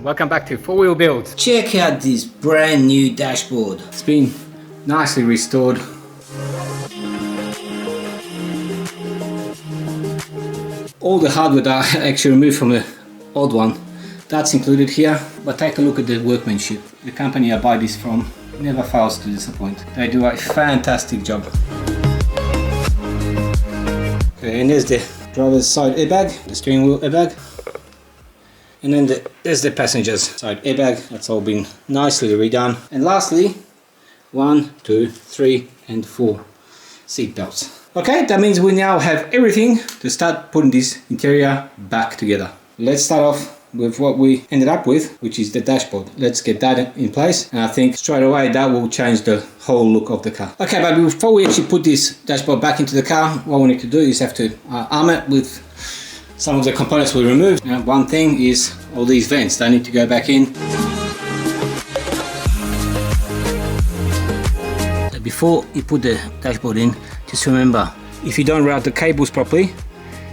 welcome back to 4-Wheel Build. Check out this brand new dashboard. It's been nicely restored. All the hardware that I actually removed from the old one, that's included here, but take a look at the workmanship. The company I buy this from never fails to disappoint. They do a fantastic job. Okay, and there's the driver's side airbag, the steering wheel airbag. And then there's the passenger's side airbag. That's all been nicely redone. And lastly, 1, 2, 3 and 4 seat belts. Okay, that means we now have everything to start putting this interior back together. Let's start off with what we ended up with, which is the dashboard. Let's get that in place, and I think straight away that will change the whole look of the car. Okay, but before we actually put this dashboard back into the car, what we need to do is have to arm it with some of the components we removed. Now, one thing is all these vents, they need to go back in. Before you put the dashboard in, just remember, if you don't route the cables properly,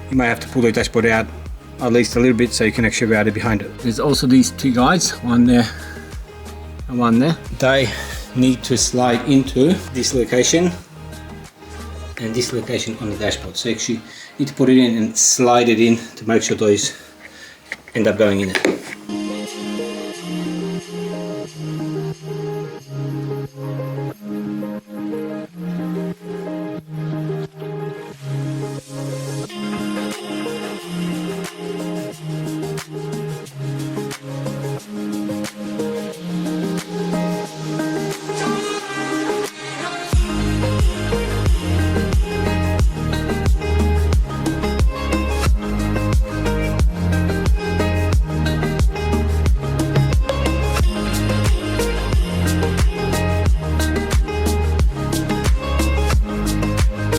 you may have to pull the dashboard out at least a little bit so you can actually route it behind it. There's also these two guides, one there and one there. They need to slide into this location and this location on the dashboard. So you actually need to put it in and slide it in to make sure those end up going in it.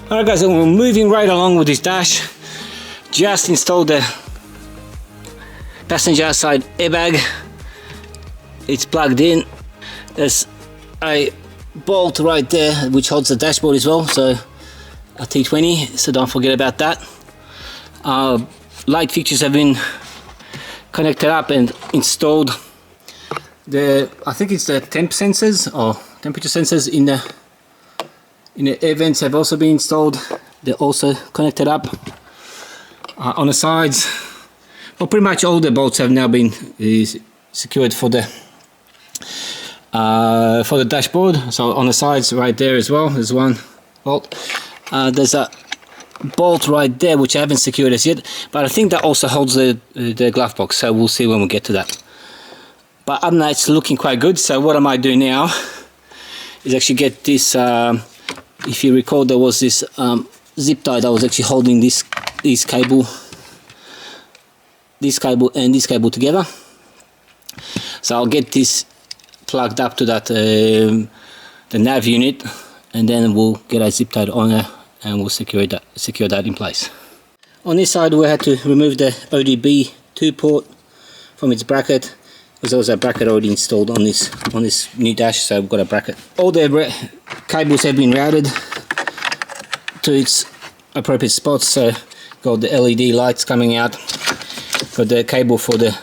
Alright guys, so we're moving right along with this dash. Just installed the passenger side airbag. It's plugged in. There's a bolt right there which holds the dashboard as well, so a T20, so don't forget about that. Light fixtures have been connected up and installed. I think it's the temp sensors or temperature sensors in the air vents have also been installed. They're also connected up on the sides. Well, pretty much all the bolts have now been secured for the dashboard. So on the sides right there as well, there's one bolt. There's a bolt right there which I haven't secured as yet, but I think that also holds the glove box, so we'll see when we get to that. But other than that, it's looking quite good. So what I might do now is actually get this, if you recall, there was this zip tie that was actually holding this cable and this cable together. So I'll get this plugged up to that the nav unit, and then we'll get a zip tie on there and we'll secure that in place. On this side, we had to remove the ODB 2 port from its bracket, because there was a bracket already installed on this new dash, so we've got a bracket. All the cables have been routed to its appropriate spots, so got the LED lights coming out, got the cable for the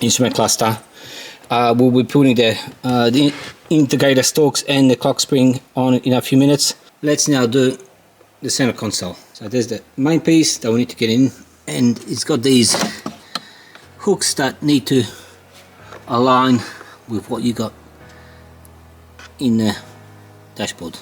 instrument cluster. We'll be putting the integrator stalks and the clock spring on in a few minutes. Let's now do the center console. So there's the main piece that we need to get in, and it's got these hooks that need to align with what you got in the dashboard.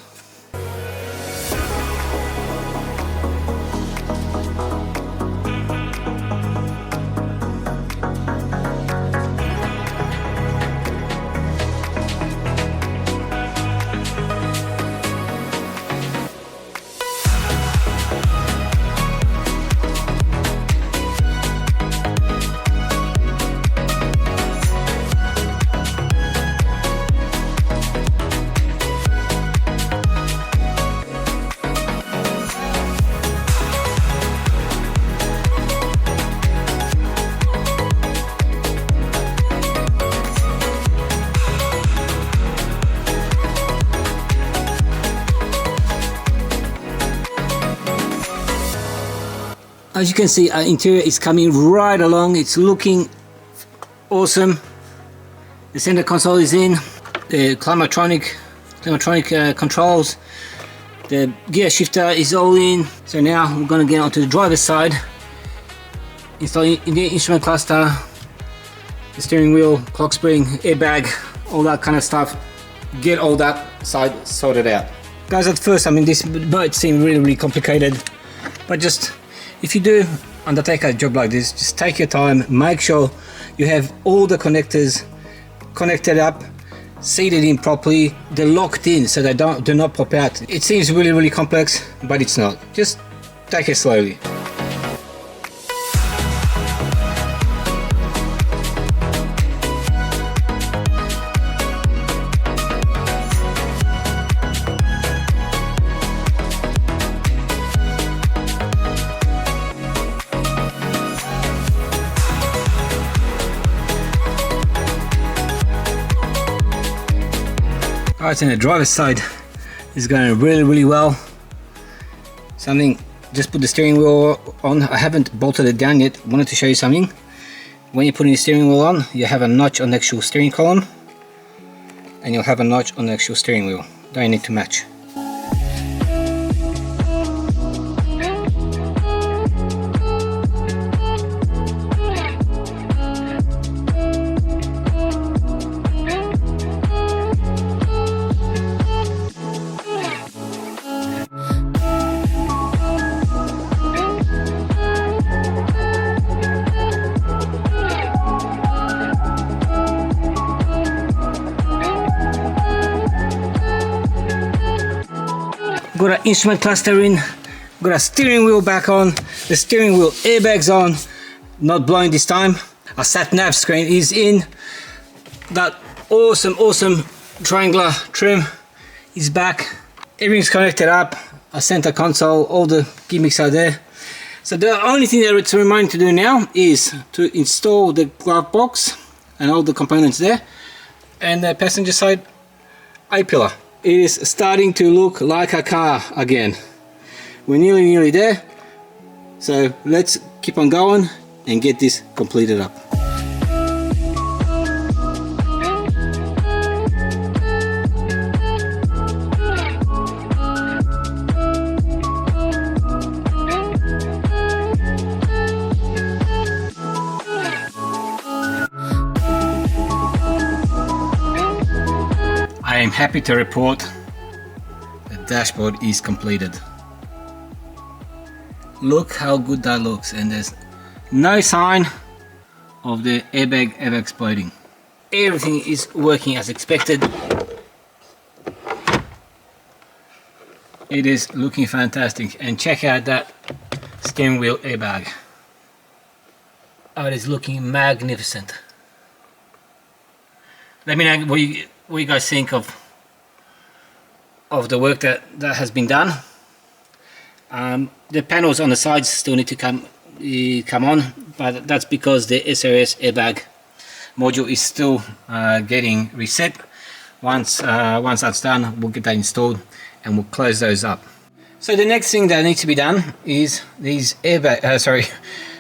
As you can see, our interior is coming right along. It's looking awesome. The center console is in, the climatronic controls, the gear shifter is all in. So now we're going to get onto the driver's side, installing the instrument cluster, the steering wheel, clock spring, airbag, all that kind of stuff. Get all that side sorted out. Guys, at first, I mean, this might seem really complicated, but just if you do undertake a job like this, just take your time, make sure you have all the connectors connected up, seated in properly, they're locked in so they do not pop out. It seems really complex, but it's not. Just take it slowly. Alright, so the driver's side is going really well. Something, just put the steering wheel on. I haven't bolted it down yet. Wanted to show you something. When you're putting the steering wheel on, you have a notch on the actual steering column, and you'll have a notch on the actual steering wheel. They need to match. Got an instrument cluster in, got a steering wheel back on, the steering wheel airbags on, not blowing this time. A sat nav screen is in, that awesome triangular trim is back, everything's connected up, a center console, all the gimmicks are there. So the only thing that it's remaining to do now is to install the glove box and all the components there, and the passenger side A-pillar. It is starting to look like a car again. We're nearly there, so let's keep on going and get this completed up. I am happy to report the dashboard is completed. Look how good that looks, and there's no sign of the airbag ever exploding. Everything is working as expected. It is looking fantastic, and check out that steering wheel airbag. Oh, it is looking magnificent. Let me know what you guys think of the work that has been done. The panels on the sides still need to come on, but that's because the SRS airbag module is still getting reset. Once that's done, we'll get that installed and we'll close those up. So the next thing that needs to be done is these airbags, sorry,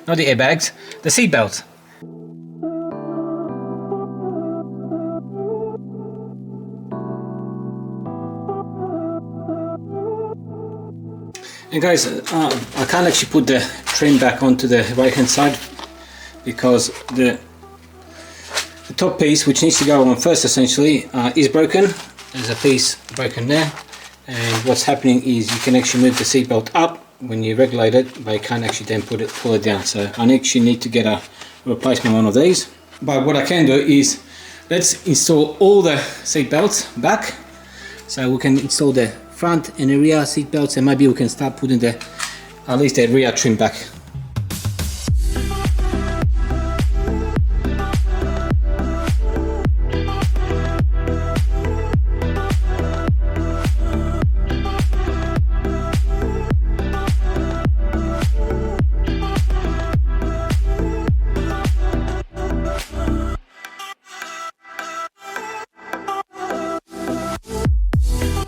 not the airbags, the seat belts. And guys, I can't actually put the trim back onto the right hand side because the top piece, which needs to go on first essentially, is broken. There's a piece broken there, and what's happening is you can actually move the seatbelt up when you regulate it, but you can't actually then pull it down. So I actually need to get a replacement one of these. But what I can do is, let's install all the seat belts back. So we can install the front and the rear seat belts, and maybe we can start putting at least the rear trim back.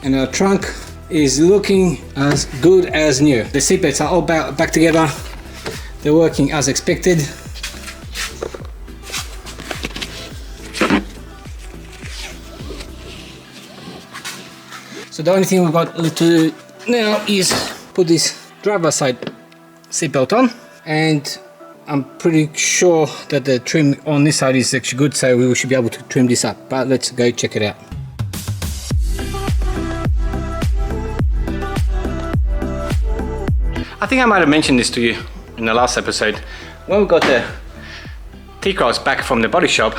And our trunk is looking as good as new. The seat belts are all back together. They're working as expected. So the only thing we've got to do now is put this driver side seatbelt on, and I'm pretty sure that the trim on this side is actually good, so we should be able to trim this up, but let's go check it out. I think I might have mentioned this to you in the last episode. When we got the T-Cross back from the body shop,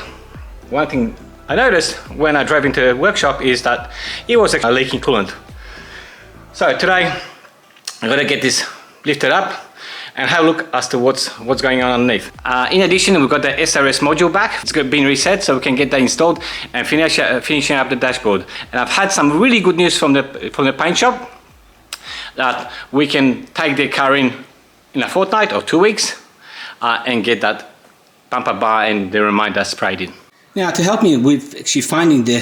one thing I noticed when I drove into the workshop is that it was a leaking coolant. So today I'm gonna get this lifted up and have a look as to what's going on underneath. In addition, we've got the SRS module back. It's been reset, so we can get that installed and finishing up the dashboard. And I've had some really good news from the paint shop that we can take the car in a fortnight or 2 weeks and get that bumper bar and the reminder sprayed in. Now, to help me with actually finding the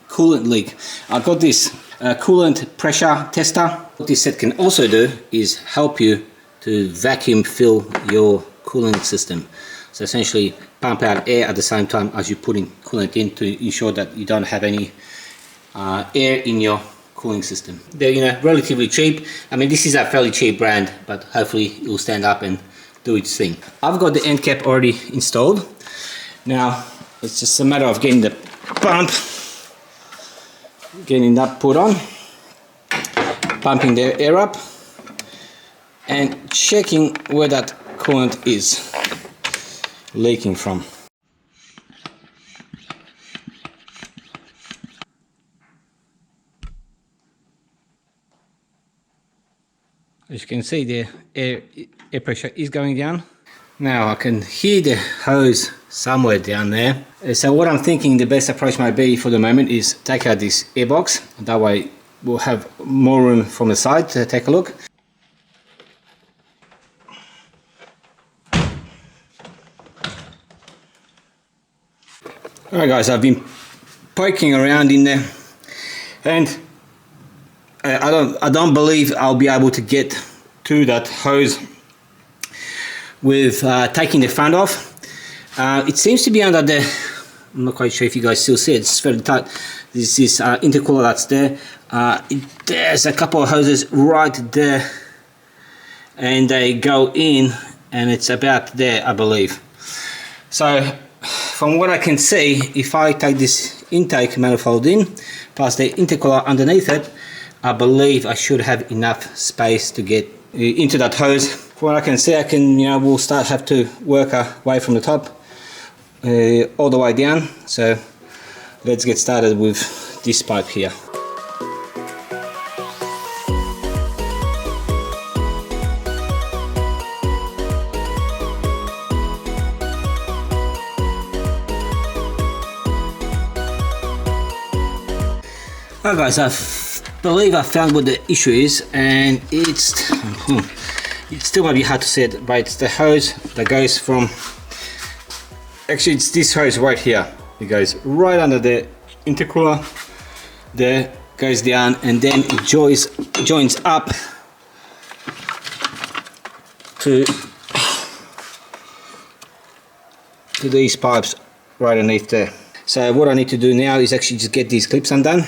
coolant leak, I've got this coolant pressure tester. What this set can also do is help you to vacuum fill your cooling system. So essentially pump out air at the same time as you're putting coolant in to ensure that you don't have any air in your cooling system. They're relatively cheap. I mean, this is a fairly cheap brand, but hopefully it will stand up and do its thing. I've got the end cap already installed. Now it's just a matter of getting the pump, getting that put on, pumping the air up, and checking where that coolant is leaking from. As you can see, the air pressure is going down. Now I can hear the hose somewhere down there. So what I'm thinking the best approach might be for the moment is take out this air box. That way we'll have more room from the side to take a look. Alright guys, I've been poking around in there, and I don't believe I'll be able to get to that hose with taking the front off. It seems to be under the, I'm not quite sure if you guys still see it, it's fairly tight. This is intercooler that's there. There's a couple of hoses right there, and they go in, and it's about there, I believe. So from what I can see, if I take this intake manifold in, plus the intercooler underneath it, I believe I should have enough space to get into that hose. From what I can see, we'll have to work our way from the top all the way down. So let's get started with this pipe here. Alright guys, I believe I found what the issue is, and it still might be hard to see it, but it's the hose that goes from, actually it's this hose right here. It goes right under the intercooler, there, goes down, and then it joins up to these pipes right underneath there. So what I need to do now is actually just get these clips undone.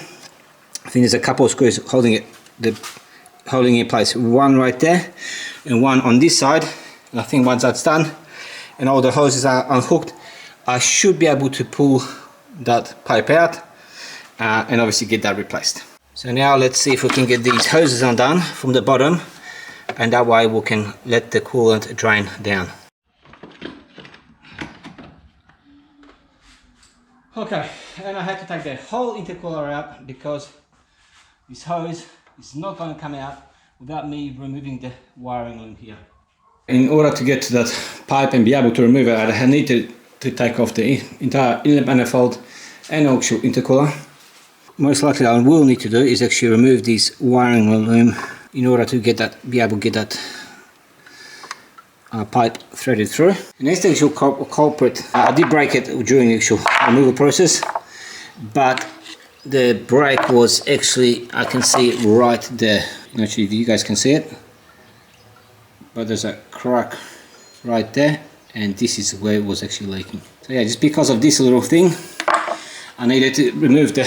I think there's a couple of screws holding it in place. One right there and one on this side. And I think once that's done and all the hoses are unhooked, I should be able to pull that pipe out and obviously get that replaced. So now let's see if we can get these hoses undone from the bottom, and that way we can let the coolant drain down. Okay, and I had to take the whole intercooler out because this hose is not going to come out without me removing the wiring loom here. In order to get to that pipe and be able to remove it, I need to take off the entire inlet manifold and actual intercooler. Most likely what I will need to do is actually remove this wiring loom in order to be able to get that pipe threaded through. And that's the actual culprit. I did break it during the actual removal process, but the break was actually, I can see it right there. Actually, if you guys can see it, but there's a crack right there, and this is where it was actually leaking. So yeah, just because of this little thing, I needed to remove the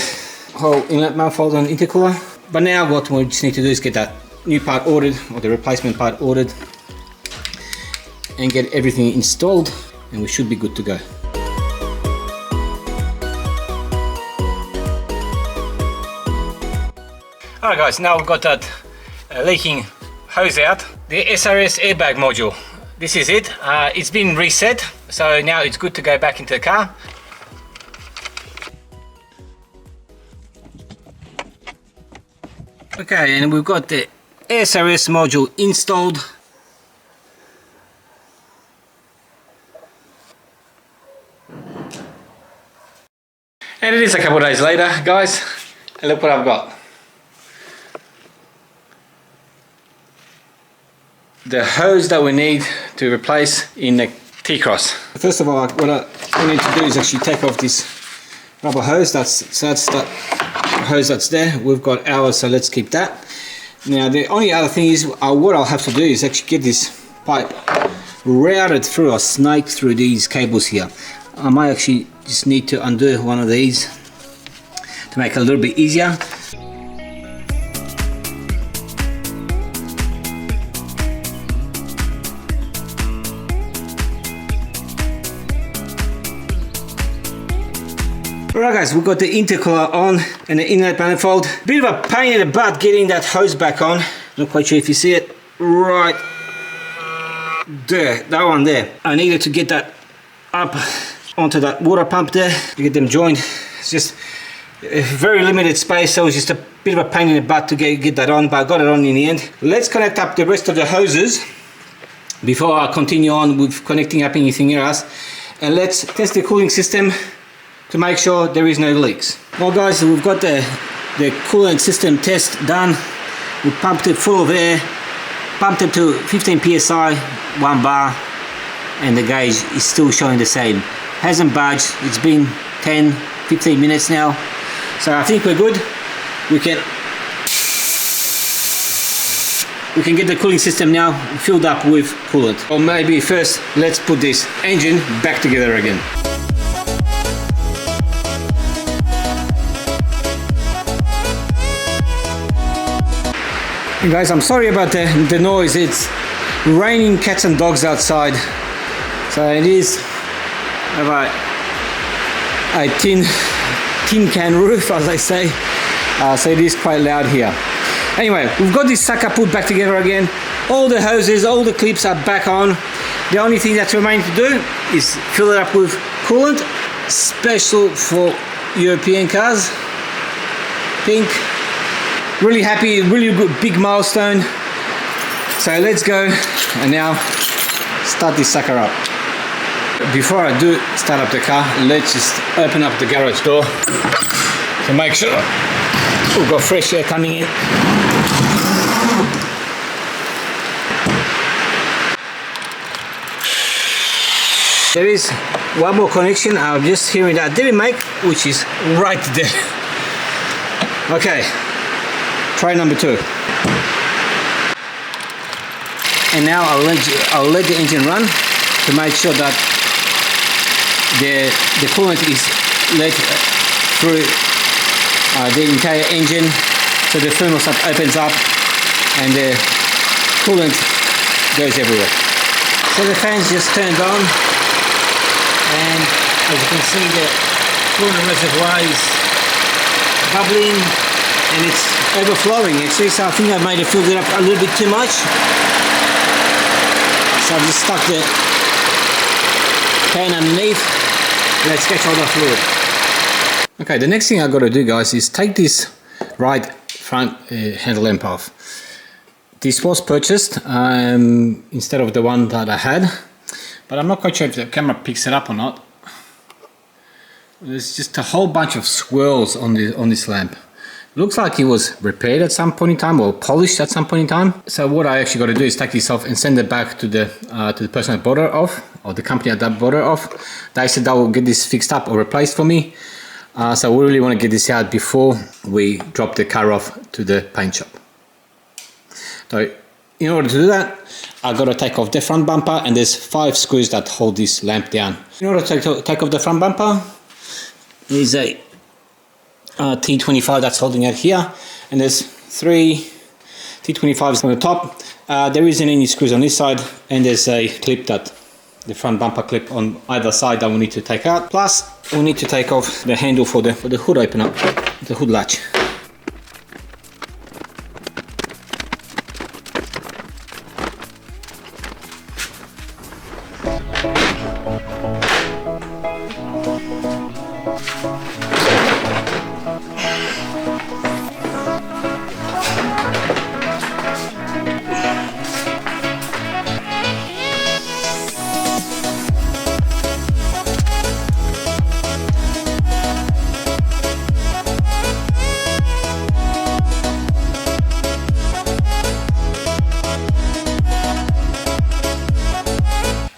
whole inlet manifold and intercooler. But now what we just need to do is get that new part ordered, or the replacement part ordered, and get everything installed, and we should be good to go. Alright guys, now we've got that leaking hose out. The SRS airbag module, this is it. It's been reset, so now it's good to go back into the car. Okay, and we've got the SRS module installed. And it is a couple of days later, guys, and look what I've got. The hose that we need to replace in the T-Cross. First of all, what I need to do is actually take off this rubber hose. That's that hose that's there. We've got ours, so let's keep that. Now the only other thing is what I'll have to do is actually get this pipe routed through or snake through these cables here. I might actually just need to undo one of these to make it a little bit easier. Alright guys, we've got the intercooler on and the inlet manifold. Bit of a pain in the butt getting that hose back on. Not quite sure if you see it right there, that one there. I needed to get that up onto that water pump there to get them joined. It's just a very limited space, so it's just a bit of a pain in the butt to get that on, but I got it on in the end. Let's connect up the rest of the hoses before I continue on with connecting up anything else, and let's test the cooling system to make sure there is no leaks. Well guys, we've got the coolant system test done. We pumped it full of air, pumped it to 15 psi, 1 bar, and the gauge is still showing the same. Hasn't budged. It's been 10-15 minutes now, so I think we're good. We can get the cooling system now filled up with coolant. Or maybe first let's put this engine back together again. And guys, I'm sorry about the noise. It's raining cats and dogs outside, so it is about a tin can roof, as I say, so it is quite loud here. Anyway, we've got this sucker put back together again. All the hoses, all the clips are back on. The only thing that's remaining to do is fill it up with coolant, special for European cars, pink. Really happy, really good, big milestone. So let's go and now start this sucker up. Before I do start up the car, let's just open up the garage door to make sure we've got fresh air coming in. There is one more connection. I'm just hearing that didn't make, which is right there. Okay. Try number 2. And now I'll let the engine run to make sure that the coolant is let through the entire engine, so the thermostat opens up and the coolant goes everywhere. So the fan's just turned on, and as you can see, the coolant reservoir is bubbling and it's overflowing actually, so I think I might have filled it up a little bit too much. So I've just stuck the pan underneath. Let's get all the fluid. Okay, the next thing I've got to do, guys, is take this right front handle lamp off. This was purchased instead of the one that I had, but I'm not quite sure if the camera picks it up or not. There's just a whole bunch of swirls on this lamp. Looks like it was repaired at some point in time or polished at some point in time. So what I actually got to do is take this off and send it back to the person that bought it off, or the company that bought it off. They said they will get this fixed up or replaced for me. So we really want to get this out before we drop the car off to the paint shop. So in order to do that, I've got to take off the front bumper, and there's 5 screws that hold this lamp down. In order to take off the front bumper, there's a T25 that's holding it here, and there's 3 T25s on the top. There isn't any screws on this side, and there's a clip, that the front bumper clip on either side, that we need to take out. Plus we need to take off the handle for the hood opener, the hood latch.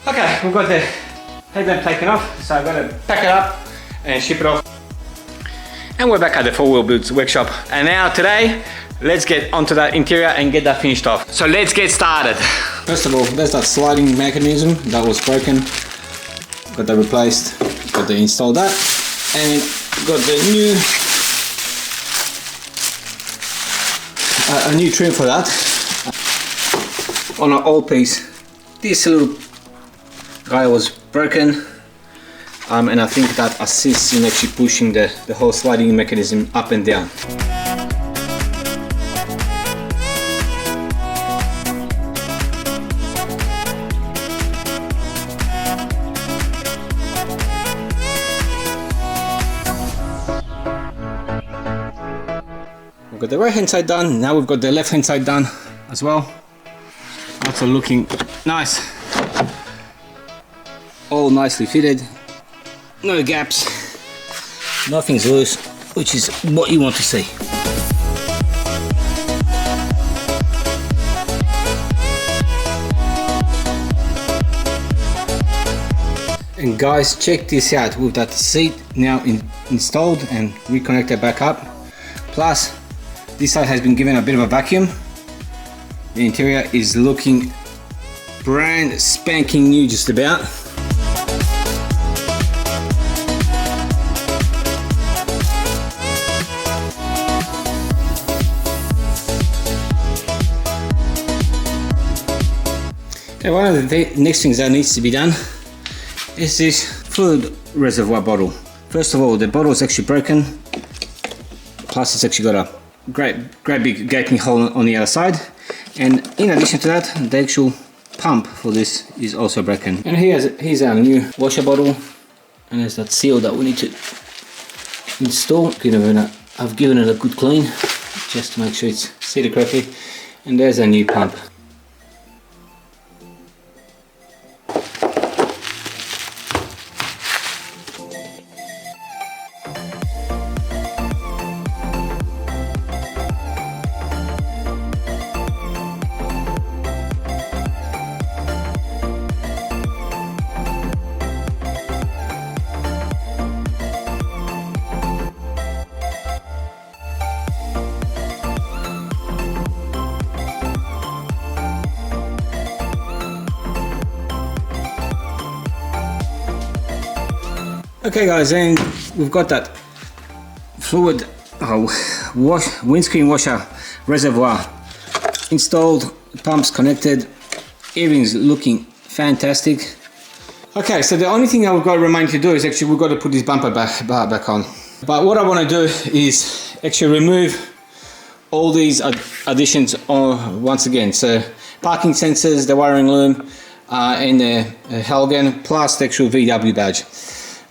Okay, we've got the headlamp taken off, so I've got to pack it up and ship it off. And we're back at the 4 Wheel Builds workshop. And now today, let's get onto that interior and get that finished off. So let's get started. First of all, there's that sliding mechanism that was broken. Got that replaced, got to install that. And got the new trim for that. On our old piece, this little guy was broken, and I think that assists in actually pushing the whole sliding mechanism up and down. We've got the right hand side done, now we've got the left hand side done as well. Also looking nice. All nicely fitted, no gaps, nothing's loose, which is what you want to see. And guys, check this out, with that seat now installed and reconnected back up, plus this side has been given a bit of a vacuum. The interior is looking brand spanking new just about. Okay, one of the next things that needs to be done is this fluid reservoir bottle. First of all, the bottle is actually broken, plus it's actually got a great big gaping hole on the other side, and in addition to that, the actual pump for this is also broken. And here's our new washer bottle, and there's that seal that we need to install. I've given it a good clean just to make sure it's seated correctly, and there's our new pump. Okay guys, and we've got that fluid windscreen washer reservoir installed, pumps connected, everything's looking fantastic. Okay, so the only thing I've got to remind you to do is actually we've got to put this bumper back on. But what I want to do is actually remove all these additions once again. So parking sensors, the wiring loom, and the halogen, plus the actual VW badge.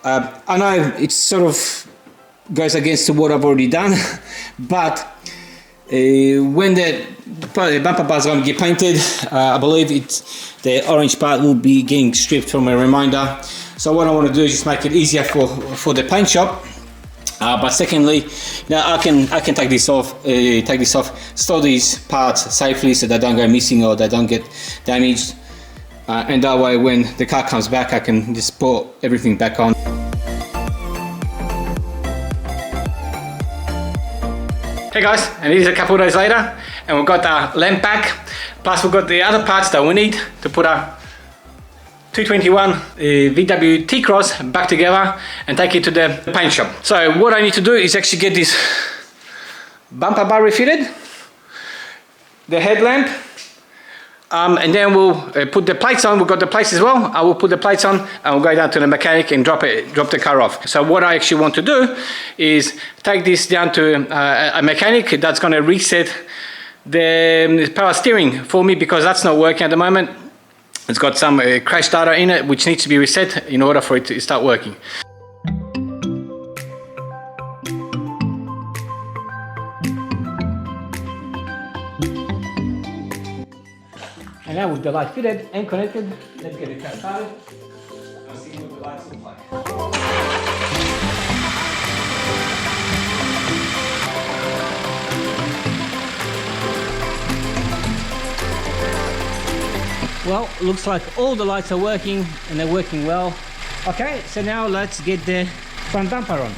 I know it sort of goes against what I've already done, but when the bumper bars are going to get painted, I believe the orange part will be getting stripped from a reminder. So what I want to do is just make it easier for the paint shop. But secondly, now I can take this off, store these parts safely so they don't go missing or they don't get damaged. And that way when the car comes back I can just put everything back on. Hey guys, and it is a couple of days later and we've got the lamp back, plus we've got the other parts that we need to put our 221 VW T-Cross back together and take it to the paint shop. So what I need to do is actually get this bumper bar refitted, the headlamp. And then we'll put the plates on. We've got the plates as well. I will put the plates on and we'll go down to the mechanic and drop the car off. So what I actually want to do is take this down to a mechanic that's going to reset the power steering for me, because that's not working at the moment. It's got some crash data in it which needs to be reset in order for it to start working. And now with the light fitted and connected, let's get the car started and see what the lights look like. Well, looks like all the lights are working and they're working well. Okay, so now let's get the front bumper on.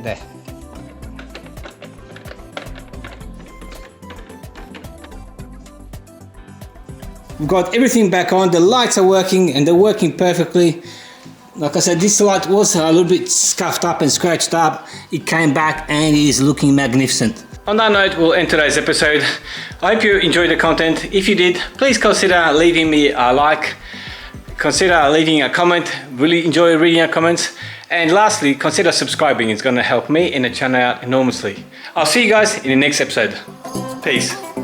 There. We've got everything back on, the lights are working and they're working perfectly. Like I said, this light was a little bit scuffed up and scratched up. It came back and it is looking magnificent. On that note, we'll end today's episode. I hope you enjoyed the content. If you did, please consider leaving me a like. Consider leaving a comment. Really enjoy reading your comments. And lastly, consider subscribing. It's going to help me and the channel out enormously. I'll see you guys in the next episode. Peace.